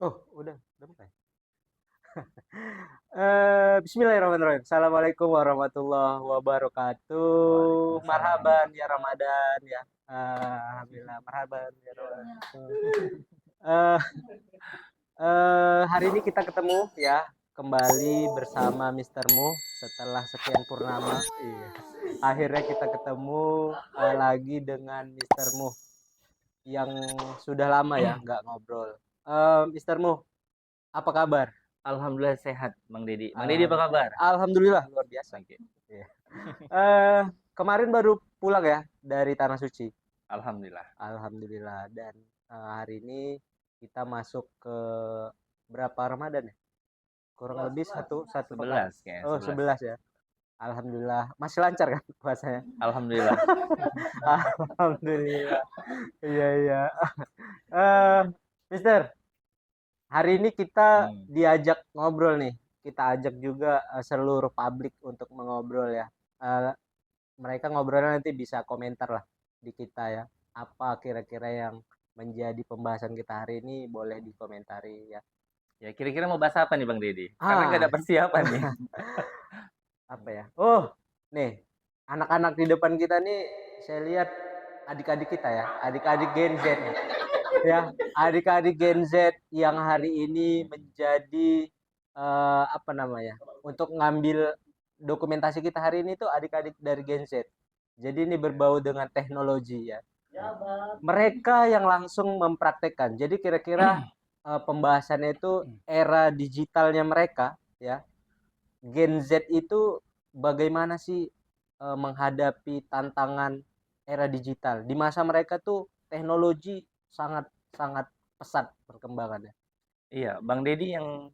Oh, udah mulai. Bismillahirrahmanirrahim. Assalamualaikum warahmatullahi wabarakatuh. Waalaikumsalam. Marhaban ya Ramadan ya. Alhamdulillah, marhaban ya Ramadan. Eh, Hari ini kita ketemu ya kembali bersama Mister Mu setelah sekian purnama. Iya. Akhirnya kita ketemu lagi dengan Mister Mu yang sudah lama ya nggak ngobrol. Mister Mu, apa kabar? Alhamdulillah sehat, Bang Deddy. Bang Deddy apa Alham kabar? Alhamdulillah luar biasa. Oke. Iya. Eh, Kemarin baru pulang ya dari Tanah Suci. Alhamdulillah. Alhamdulillah dan hari ini kita masuk ke berapa Ramadan ya? Kurang lebih satu pekan. 11 kayaknya, Oh, 11. 11 ya. Alhamdulillah masih lancar kan puasanya? Alhamdulillah. Alhamdulillah. Iya iya. Eh, Mister, hari ini kita Hmm. diajak ngobrol nih. Kita ajak juga seluruh publik untuk mengobrol ya. Eh, Mereka ngobrolnya nanti bisa komentar lah di kita ya. Apa kira-kira yang menjadi pembahasan kita hari ini boleh dikomentari ya. Ya, kira-kira mau bahas apa nih Bang Deddy? Karena nggak ada Ah, persiapan nih. apa ya? Oh, nih anak-anak di depan kita nih saya lihat adik-adik kita ya, adik-adik Gen Z nih. Ya, adik-adik Gen Z yang hari ini menjadi apa namanya? Untuk ngambil dokumentasi kita hari ini tuh adik-adik dari Gen Z. Jadi ini berbau dengan teknologi ya. Mereka yang langsung mempraktekkan. Jadi kira-kira pembahasannya itu era digitalnya mereka ya. Gen Z itu bagaimana sih menghadapi tantangan era digital? Di masa mereka tuh teknologi sangat sangat pesat perkembangannya. Iya, Bang Deddy yang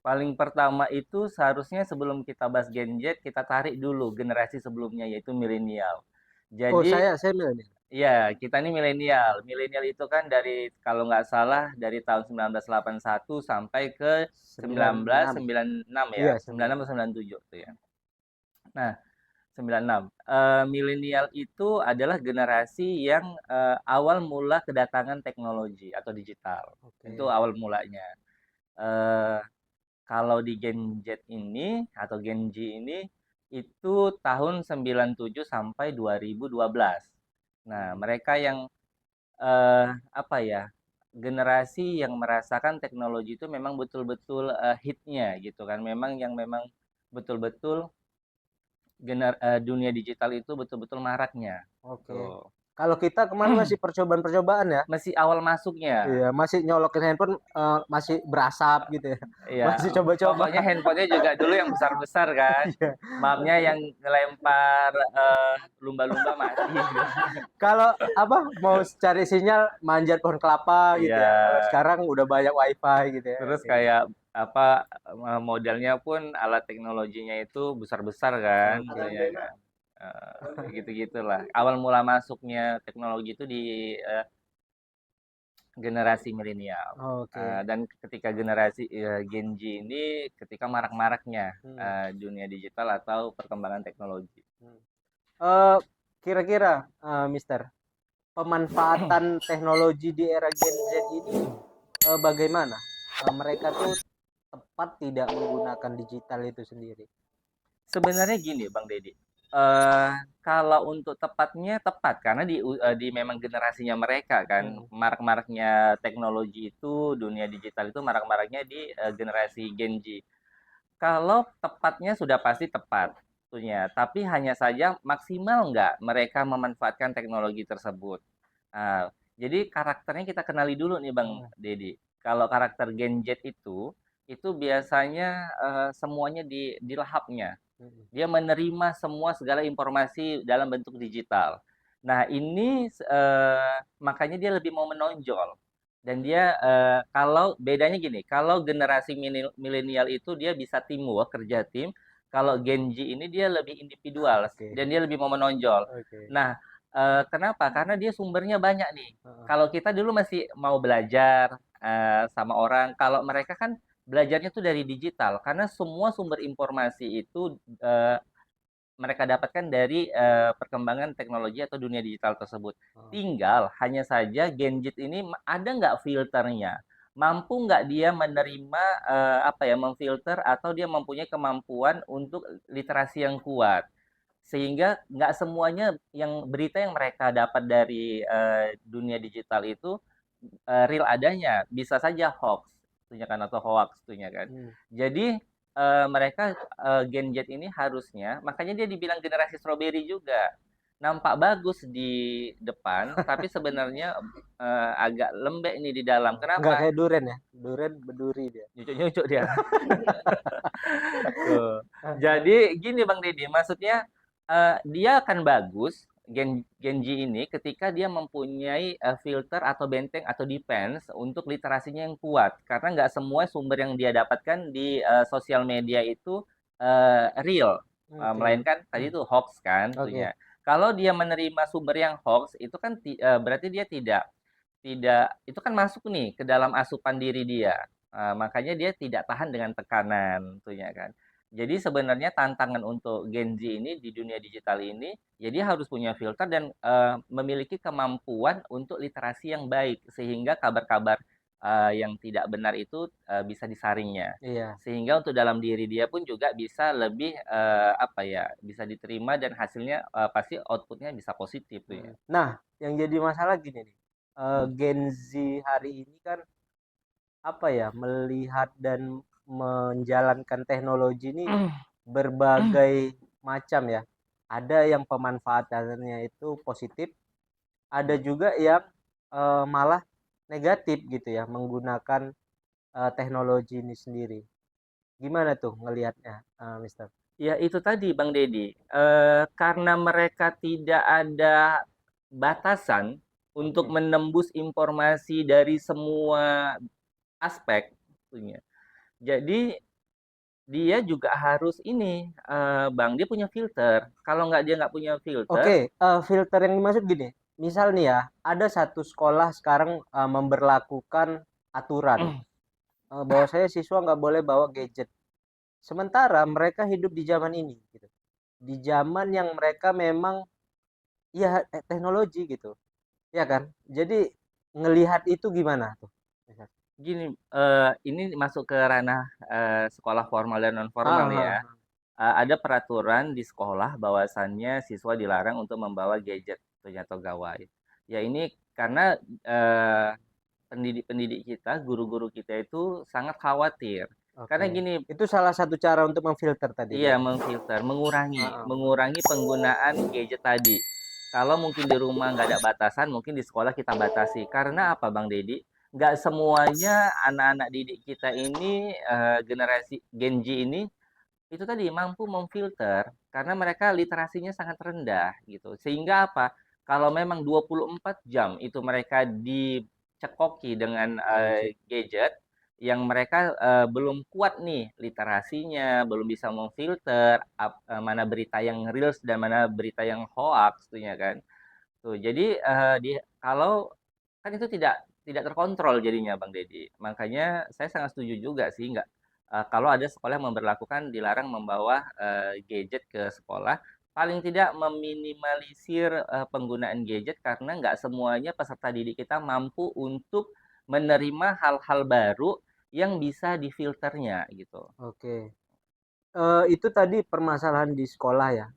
paling pertama itu seharusnya sebelum kita bahas Gen Z, kita tarik dulu generasi sebelumnya yaitu milenial. Oh, Jadi, saya milenial. iya, kita ini milenial. Milenial itu kan dari kalau nggak salah dari tahun 1981 sampai ke 96. 1996 ya, Iya, 96 atau 96. 97 tuh ya. Nah, 96. Milenial itu adalah generasi yang awal mula kedatangan teknologi atau digital. Itu Oke. awal mulanya. Eh, Kalau di Gen Z ini atau Gen Z ini itu tahun 97 sampai 2012. Nah, Hmm. mereka yang apa ya? Generasi yang merasakan teknologi itu memang betul-betul hitnya gitu kan. Memang betul-betul dunia digital itu betul-betul maraknya. Oke. Tuh. Kalau kita kemarin masih percobaan-percobaan ya. Masih awal masuknya. Iya, masih nyolokin handphone masih berasap gitu ya. Ya, Masih coba-coba. pokoknya handphonenya juga dulu yang besar-besar kan. Iya. Maafnya yang ngelempar lumba-lumba mati. Kalau apa mau cari sinyal manjat pohon kelapa gitu Iya, ya. Kalau sekarang udah banyak wifi gitu ya. terus Oke. kayak apa modelnya pun alat teknologinya itu besar-besar kan, Oke. ya kan. Kayak gitu-gitulah. Awal mula masuknya teknologi itu di generasi milenial. Oke. Dan ketika generasi Gen Z ini ketika marak-maraknya Hmm. dunia digital atau perkembangan teknologi. Hmm. Eh, Kira-kira Mister, pemanfaatan teknologi di era Gen Z ini bagaimana? Mereka tuh tepat tidak menggunakan digital itu sendiri. Sebenarnya gini Bang Deddy, kalau untuk tepatnya tepat karena di memang generasinya mereka kan, Hmm. marak-maraknya teknologi itu, dunia digital itu marak-maraknya di generasi Gen Z. Kalau tepatnya sudah pasti tepat tentunya, tapi hanya saja maksimal nggak mereka memanfaatkan teknologi tersebut. Nah, jadi karakternya kita kenali dulu nih Bang Hmm. Deddy. Kalau karakter Gen Z itu biasanya semuanya di lahapnya. Hmm. Dia menerima semua segala informasi dalam bentuk digital. Nah, ini makanya dia lebih mau menonjol. Dan dia kalau bedanya gini, kalau generasi milenial itu dia bisa teamwork, kerja tim. Kalau Gen Z ini dia lebih individual Oke. dan dia lebih mau menonjol. Oke. Nah, kenapa? Karena dia sumbernya banyak nih. Heeh. Kalau kita dulu masih mau belajar sama orang, kalau mereka kan belajarnya tuh dari digital karena semua sumber informasi itu eh, mereka dapatkan dari perkembangan teknologi atau dunia digital tersebut. Oh. Tinggal hanya saja Gen Z ini ada nggak filternya? mampu nggak dia menerima apa ya, memfilter atau dia mempunyai kemampuan untuk literasi yang kuat. Sehingga nggak semuanya yang berita yang mereka dapat dari dunia digital itu real adanya, bisa saja hoax, tentunya kan, atau hoax, tentunya kan. Hmm. Jadi mereka Gen Z ini harusnya, makanya dia dibilang generasi strawberry juga. Nampak bagus di depan, tapi sebenarnya agak lembek nih di dalam. Nggak Kenapa? kayak duren ya, duren berduri dia. Nyucuk-nyucuk dia. Tuh. Jadi gini Bang Deddy, maksudnya dia akan bagus Genji ini ketika dia mempunyai filter atau benteng atau defense untuk literasinya yang kuat. Karena nggak semua sumber yang dia dapatkan di sosial media itu real. Oke. Melainkan tadi itu hoax kan Oke. tentunya. Kalau dia menerima sumber yang hoax itu kan berarti dia tidak tidak itu kan masuk nih ke dalam asupan diri dia. Makanya dia tidak tahan dengan tekanan tentunya kan. Jadi sebenarnya tantangan untuk Gen Z ini di dunia digital ini, ya dia harus punya filter dan memiliki kemampuan untuk literasi yang baik sehingga kabar-kabar yang tidak benar itu bisa disaringnya. Iya. Sehingga untuk dalam diri dia pun juga bisa lebih apa ya, bisa diterima dan hasilnya pasti outputnya bisa positif tuh ya. Nah, yang jadi masalah gini nih, Gen Z hari ini kan apa ya, melihat dan menjalankan teknologi ini berbagai macam ya. Ada yang pemanfaatannya itu positif, ada juga yang malah negatif gitu ya, menggunakan teknologi ini sendiri. Gimana tuh ngelihatnya, Mister? Ya itu tadi Bang Deddy, karena mereka tidak ada batasan untuk Oke. menembus informasi dari semua aspek tentunya. Jadi dia juga harus ini, Bang, dia punya filter. Kalau nggak dia nggak punya filter, Oke, filter yang dimaksud gini, misal nih ya, ada satu sekolah sekarang memberlakukan aturan bahwasanya siswa nggak boleh bawa gadget. Sementara mereka hidup di zaman ini, gitu. Di zaman yang mereka memang ya teknologi gitu, ya kan? Jadi ngelihat itu gimana tuh? gini, ini masuk ke ranah sekolah formal dan non formal Ah, ah, ya. ah. Ada peraturan di sekolah bahwasannya siswa dilarang untuk membawa gadget tentunya atau gawai. Ya ini karena pendidik-pendidik kita, guru-guru kita itu sangat khawatir. Karena Oke. gini, Itu salah satu cara untuk memfilter tadi iya berarti. memfilter, mengurangi, Ah, ah. mengurangi penggunaan gadget tadi. Kalau mungkin di rumah nggak ada batasan, mungkin di sekolah kita batasi. Karena apa, Bang Deddy? Nggak semuanya anak-anak didik kita ini, generasi Gen Z ini, itu tadi mampu memfilter. Karena mereka literasinya sangat rendah gitu. Sehingga apa? Kalau memang 24 jam itu mereka dicekoki dengan Gadget. gadget, yang mereka belum kuat nih literasinya, belum bisa memfilter mana berita yang reals dan mana berita yang hoax tuh ya kan. Tuh, jadi kalau kan itu tidak terkontrol jadinya Bang Deddy. Makanya saya sangat setuju juga sih nggak kalau ada sekolah yang memberlakukan dilarang membawa gadget ke sekolah, paling tidak meminimalisir penggunaan gadget karena nggak semuanya peserta didik kita mampu untuk menerima hal-hal baru yang bisa difilternya gitu. Oke. Itu tadi permasalahan di sekolah ya,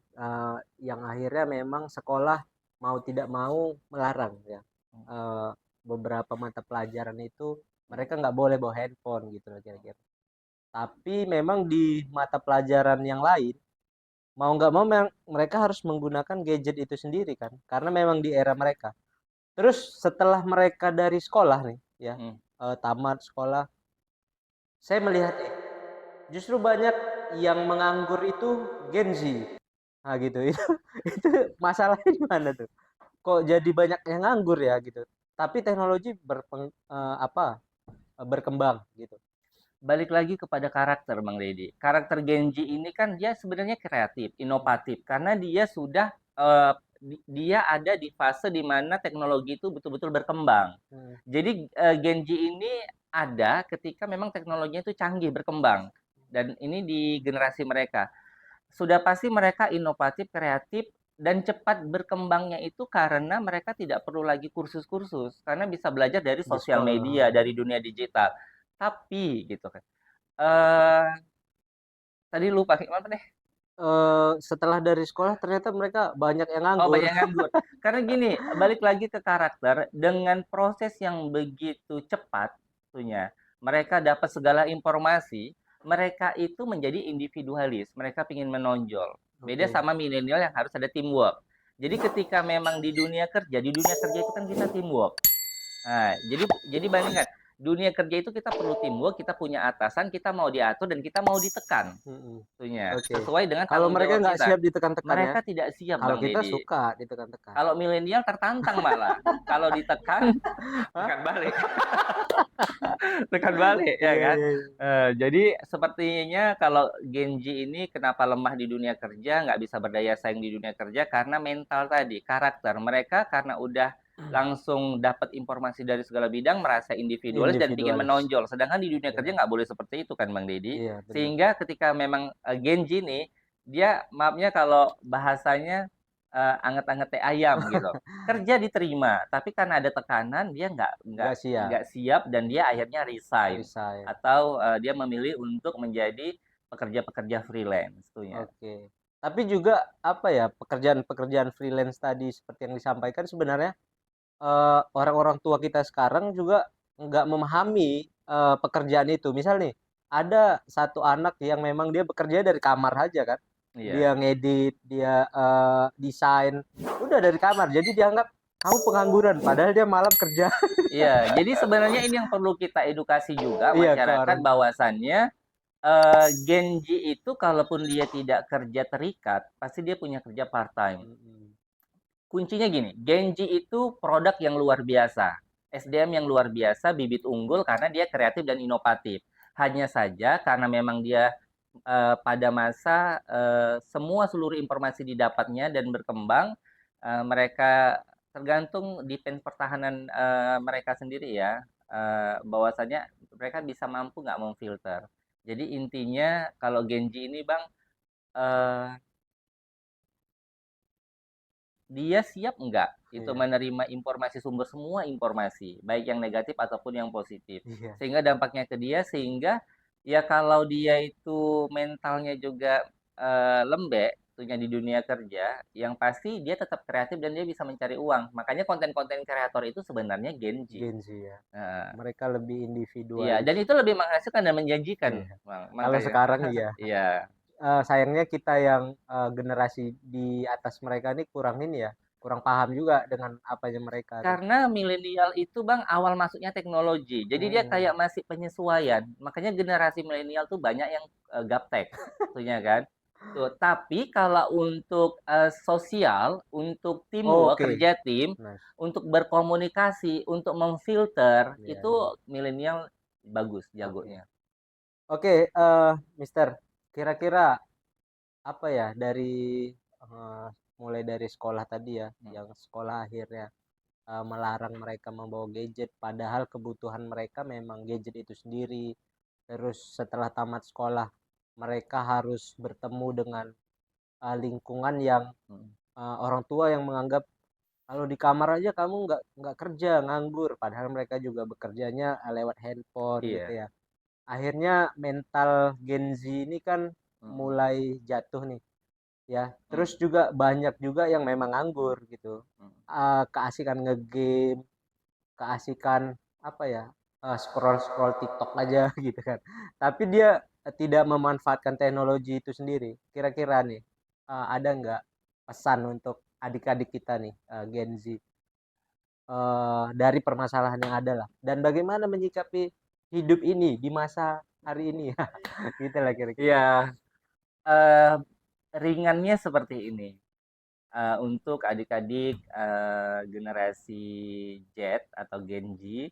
yang akhirnya memang sekolah mau tidak mau melarang ya. Eee, Beberapa mata pelajaran itu mereka nggak boleh bawa handphone gitu loh kira-kira. Tapi memang di mata pelajaran yang lain, mau nggak mau mereka harus menggunakan gadget itu sendiri kan, karena memang di era mereka. Terus setelah mereka dari sekolah nih ya, Hmm. tamat sekolah, saya melihat justru banyak yang menganggur itu Gen Z. Nah gitu, itu masalahnya di mana tuh? Kok jadi banyak yang nganggur ya gitu. Tapi teknologi berkembang gitu. Balik lagi kepada karakter Bang Deddy. Karakter Genji ini kan dia sebenarnya kreatif, inovatif karena dia sudah dia ada di fase di mana teknologi itu betul-betul berkembang. Hmm. Jadi Genji ini ada ketika memang teknologinya itu canggih, berkembang. Dan ini di generasi mereka. Sudah pasti mereka inovatif, kreatif dan cepat berkembangnya itu karena mereka tidak perlu lagi kursus-kursus, karena bisa belajar dari Di sosial media, sekolah. dari dunia digital. Tapi gitu kan. Eh tadi lupa apa deh? Setelah dari sekolah ternyata mereka banyak yang Oh, nganggur. banyak nganggur. Karena gini, balik lagi ke karakter, dengan proses yang begitu cepat, tentunya, mereka dapat segala informasi, mereka itu menjadi individualis, mereka ingin menonjol. Beda Oke. sama milenial yang harus ada teamwork. Jadi ketika memang di dunia kerja itu kan kita teamwork. Nah, jadi bandingkan, dunia kerja itu kita perlu teamwork, kita punya atasan, kita mau diatur dan kita mau ditekan, Mhm. tentunya, Oke. sesuai dengan Kalau tanggung mereka jawab nggak kita. siap ditekan-tekan ya, Mereka tidak siap, kalau Bang kita Deddy. suka ditekan-tekan. Kalau milenial tertantang malah. Kalau ditekan, Hah? tekan balik. Tekan balik, ya Iya kan? iya iya. Jadi sepertinya kalau Gen Z ini kenapa lemah di dunia kerja, nggak bisa berdaya saing di dunia kerja, karena mental tadi, karakter. Mereka karena udah langsung dapat informasi dari segala bidang, merasa individualis dan ingin Individualis. menonjol. Sedangkan di dunia kerja Iya. nggak boleh seperti itu kan, Bang Deddy? Iya, benar. Sehingga ketika memang Gen Z nih, dia maafnya kalau bahasanya anget-anget teh ayam gitu. Kerja diterima, tapi karena ada tekanan dia Nggak siap, nggak siap dan dia akhirnya resign resign. atau dia memilih untuk menjadi pekerja-pekerja freelance tentunya. Oke. Tapi juga apa ya, pekerjaan-pekerjaan freelance tadi seperti yang disampaikan sebenarnya, orang-orang tua kita sekarang juga nggak memahami, pekerjaan itu. Misal nih, ada satu anak yang memang dia bekerja dari kamar aja kan, Iya. dia ngedit, dia, desain, udah dari kamar. Jadi dianggap, "Kamu pengangguran," padahal dia malam kerja. Iya, jadi sebenarnya ini yang perlu kita edukasi juga Iya, ke masyarakat orang bahwasannya Gen Z itu kalaupun dia tidak kerja terikat, pasti dia punya kerja part time. mhm, Kuncinya gini, Gen Z itu produk yang luar biasa, SDM yang luar biasa, bibit unggul karena dia kreatif dan inovatif. Hanya saja karena memang dia pada masa semua seluruh informasi didapatnya dan berkembang, mereka tergantung defense pertahanan mereka sendiri ya, bahwasanya mereka bisa mampu nggak memfilter. Jadi intinya kalau Gen Z ini Bang, eh, dia siap nggak itu iya menerima informasi sumber semua informasi, baik yang negatif ataupun yang positif. iya, Sehingga dampaknya ke dia, sehingga ya kalau dia itu mentalnya juga lembek, tentunya di dunia kerja, yang pasti dia tetap kreatif dan dia bisa mencari uang. Makanya konten-konten kreator itu sebenarnya Gen Z. Gen Z ya. Nah, Mereka lebih iya, dan individualis. itu lebih menghasilkan dan menjanjikan, Iya. Bang. Kalau Makanya, sekarang iya. iya. Sayangnya kita yang, generasi di atas mereka ini kurang ini ya, kurang paham juga dengan apanya mereka tuh. Karena milenial itu Bang awal masuknya teknologi. Jadi dia Mhm. kayak masih penyesuaian. Makanya generasi milenial tuh banyak yang gaptek, tentunya kan. Tuh, tapi kalau untuk sosial, untuk teamwork, Oke, kerja tim, nice. untuk berkomunikasi, untuk memfilter, Iya itu iya. milenial bagus Oke. jagonya. Oke, Mister, kira-kira apa ya dari, eee, mulai dari sekolah tadi ya, Hmm. yang sekolah akhirnya, melarang mereka membawa gadget, padahal kebutuhan mereka memang gadget itu sendiri. Terus setelah tamat sekolah, mereka harus bertemu dengan, lingkungan yang, Hmm. orang tua yang menganggap, "Kalau di kamar aja kamu nggak kerja, nganggur." Padahal mereka juga bekerjanya, lewat handphone gitu Iya. ya. Akhirnya mental Gen Z ini kan Hmm. mulai jatuh nih ya. Hmm. Terus juga banyak juga yang memang nganggur gitu. Hmm. Keasikan ngegame, keasikan apa ya, scroll-scroll TikTok aja gitu kan. Tapi dia, tidak memanfaatkan teknologi itu sendiri. Kira-kira nih, ada nggak pesan untuk adik-adik kita nih, Gen Z, dari permasalahan yang ada lah, dan bagaimana menyikapi hidup ini di masa hari ini ya, gitulah kira-kira. Iya, eh, ringannya seperti ini. Untuk adik-adik generasi Z atau Gen Z,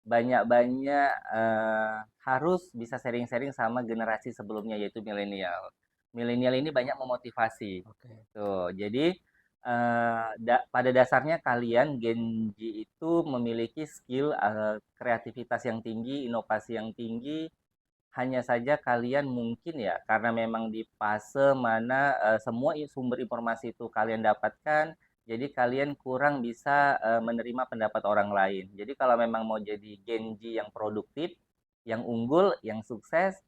banyak-banyak harus bisa sharing-sharing sama generasi sebelumnya yaitu milenial. Milenial ini banyak memotivasi. Oke. Tuh, jadi pada dasarnya kalian Gen Z itu memiliki skill kreativitas yang tinggi, inovasi yang tinggi, Hanya saja kalian mungkin ya, karena memang di fase mana semua sumber informasi itu kalian dapatkan, jadi kalian kurang bisa menerima pendapat orang lain. Jadi kalau memang mau jadi Genji yang produktif, yang unggul, yang sukses,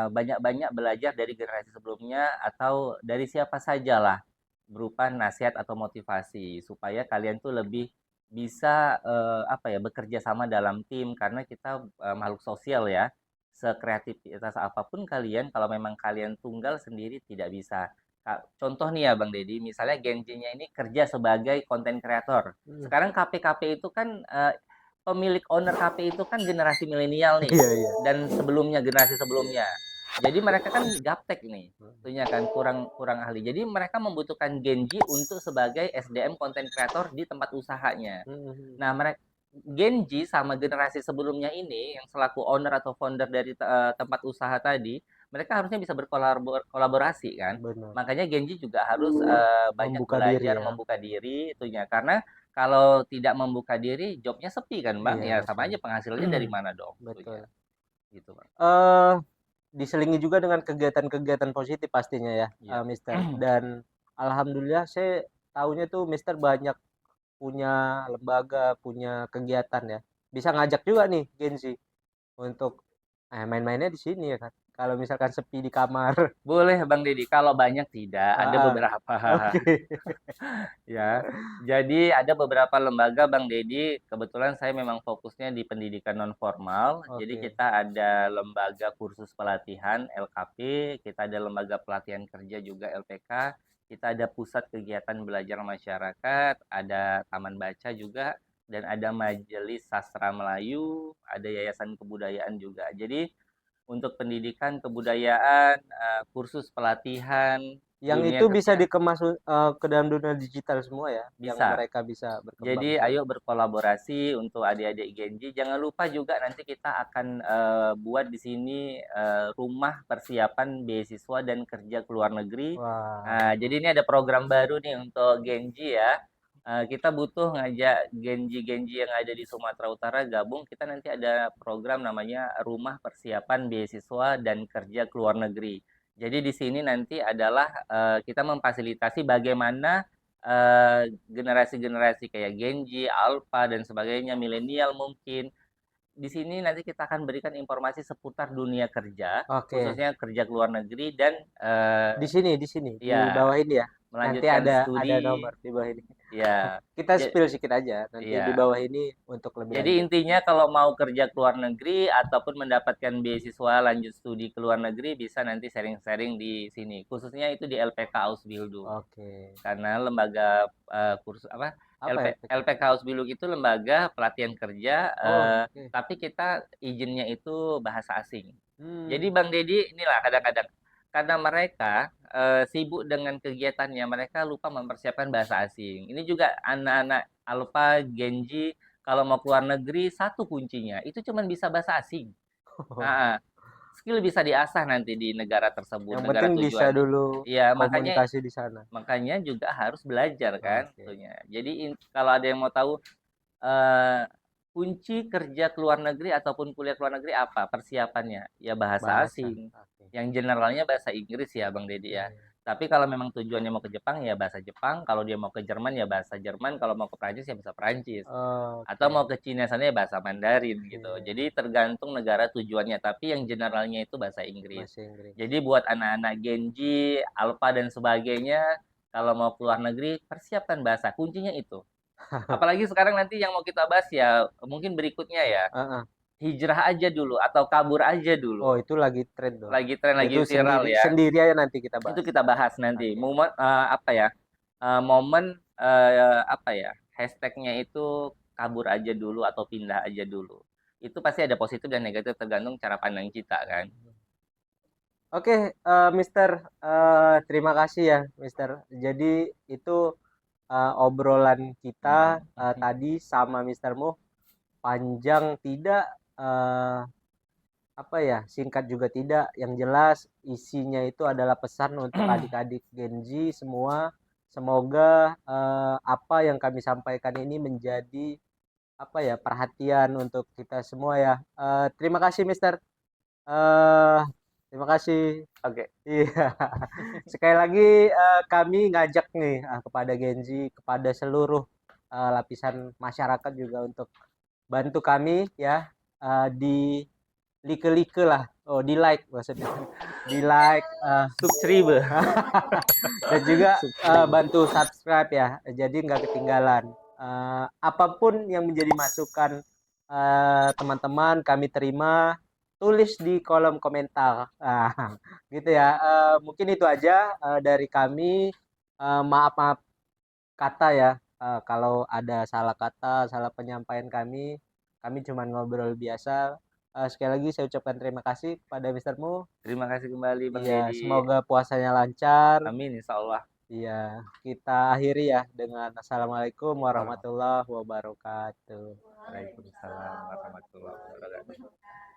banyak-banyak belajar dari generasi sebelumnya atau dari siapa sajalah berupa nasihat atau motivasi supaya kalian tuh lebih bisa apa ya, bekerja sama dalam tim karena kita makhluk sosial ya. Sekreativitas apapun kalian, kalau memang kalian tunggal sendiri tidak bisa. Contoh nih ya Bang Deddy, misalnya Genji-nya ini kerja sebagai konten kreator. Hmm. Sekarang KP-KP itu kan pemilik owner KP itu kan generasi milenial nih Iya, iya. dan sebelumnya generasi sebelumnya. Jadi mereka kan gaptek nih, tentunya kan kurang kurang ahli. Jadi mereka membutuhkan Genji untuk sebagai SDM konten kreator di tempat usahanya. Hmm. Nah, mereka Genji sama generasi sebelumnya ini yang selaku owner atau founder dari tempat usaha tadi, mereka harusnya bisa berkolaborasi kan. Benar. Makanya Genji juga harus banyak Membuka diri belajar ya. membuka diri itunya karena kalau tidak membuka diri jobnya sepi kan Bang. Iya, Ya sama betul. aja penghasilannya dari mana dong itunya. Betul. Gitu Bang. eh Diselingi juga dengan kegiatan-kegiatan positif pastinya ya, Iya. Mister. Dan alhamdulillah saya tahunya tuh Mister banyak punya lembaga, punya kegiatan ya. Bisa ngajak juga nih Genzi untuk main-mainnya di sini ya kan. Kalau misalkan sepi di kamar. Boleh Bang Deddy, kalau banyak tidak, ada Ah, beberapa. oke. Ya, jadi ada beberapa lembaga Bang Deddy, kebetulan saya memang fokusnya di pendidikan non formal. Jadi Oke. kita ada lembaga kursus pelatihan LKP, kita ada lembaga pelatihan kerja juga LPK, kita ada pusat kegiatan belajar masyarakat, ada taman baca juga, dan ada majelis sastra Melayu, ada yayasan kebudayaan juga. Jadi untuk pendidikan kebudayaan, kursus pelatihan, Yang dunia itu bisa kerja dikemas ke dalam dunia digital semua ya, yang bisa. mereka bisa berkembang Jadi di sana. ayo berkolaborasi untuk adik-adik Genji. Jangan lupa juga nanti kita akan buat di sini rumah persiapan beasiswa dan kerja ke luar negeri. Wah. Nah, jadi ini ada program baru nih untuk Genji ya. Kita butuh ngajak Genji-Genji yang ada di Sumatera Utara gabung. Kita nanti ada program namanya Rumah Persiapan Beasiswa dan Kerja ke Luar Negeri. Jadi di sini nanti adalah kita memfasilitasi bagaimana generasi-generasi kayak Genji, Alpha dan sebagainya, milenial mungkin. Di sini nanti kita akan berikan informasi seputar dunia kerja, Oke. khususnya kerja ke luar negeri dan Di sini, di ya bawah ini ya. Nanti melanjutkan ada studi. nomor di bawah ini. Ya, Kita ja- spill sedikit aja nanti di ya. bawah ini untuk lebih Jadi lanjut. intinya kalau mau kerja ke luar negeri ataupun mendapatkan beasiswa lanjut studi ke luar negeri bisa nanti sharing-sharing di sini. Khususnya itu di LPK Ausbildung. Oke. Karena lembaga kursus apa Apa ya, PK? LPK Ausbildung itu lembaga pelatihan kerja, Oh, oke. tapi kita izinnya itu bahasa asing. Jadi Hmm. Bang Deddy inilah kadang-kadang karena mereka sibuk dengan kegiatannya, mereka lupa mempersiapkan bahasa asing. Ini juga anak-anak Alpha, Genji, kalau mau keluar negeri satu kuncinya itu cuma bisa bahasa asing. Nah, skill bisa diasah nanti di negara tersebut, Yang negara penting bisa tujuannya. dulu Iya, makanya komunikasi di sana. makanya juga harus belajar kan Oke. tentunya. Jadi kalau ada yang mau tahu eh, kunci kerja ke luar negeri ataupun kuliah ke luar negeri apa persiapannya? Ya bahasa Bahasa. asing. Oke. Yang generalnya bahasa Inggris ya Bang Deddy ya. Iya. Tapi kalau memang tujuannya mau ke Jepang ya bahasa Jepang, kalau dia mau ke Jerman ya bahasa Jerman, kalau mau ke Prancis ya bahasa Prancis. Atau Oke. mau ke Cina sana ya bahasa Mandarin gitu. Iya. Jadi tergantung negara tujuannya, tapi yang generalnya itu bahasa Inggris. Bahasa Inggris. Jadi buat anak-anak Genji, Alpha dan sebagainya, kalau mau keluar negeri, persiapkan bahasa. Kuncinya itu. Apalagi sekarang nanti yang mau kita bahas ya, mungkin berikutnya ya, Heeh. hijrah aja dulu atau kabur aja Oh, dulu. itu lagi tren tuh. Lagi tren, lagi Itu viral sendiri ya. sendiri aja nanti kita Itu bahas. kita bahas nanti. Oke. Momen apa ya? Momen apa ya? Hashtagnya itu kabur aja dulu atau pindah aja dulu. Itu pasti ada positif dan negatif tergantung cara pandang kita kan. Oke, Mister, terima kasih ya, Mister. Jadi itu obrolan kita tadi sama Mister Mo panjang tidak, eh, apa ya, singkat juga tidak. Yang jelas isinya itu adalah pesan untuk adik-adik Gen Z semua. Semoga apa yang kami sampaikan ini menjadi apa ya perhatian untuk kita semua ya. Terima kasih, Mister. Eh, terima kasih. Oke. Iya. Sekali lagi kami ngajak nih kepada Genji, kepada seluruh lapisan masyarakat juga untuk bantu kami ya di like-like lah. Oh, di like maksudnya. Di like Subscribe. dan juga Subscribe. bantu subscribe ya. Jadi nggak ketinggalan. Apapun yang menjadi masukan teman-teman kami terima, tulis di kolom komentar. Gitu ya. Mungkin itu aja dari kami. Maaf-maaf kata ya. Kalau ada salah kata, salah penyampaian kami cuma ngobrol biasa. Sekali lagi saya ucapkan terima kasih kepada Mister Mu. Terima kasih kembali Bang Iya, Deddy. semoga puasanya lancar. Amin insya Allah. Iya, kita akhiri ya dengan Assalamualaikum Waalaikumsalam warahmatullahi wabarakatuh. warahmatullahi wabarakatuh.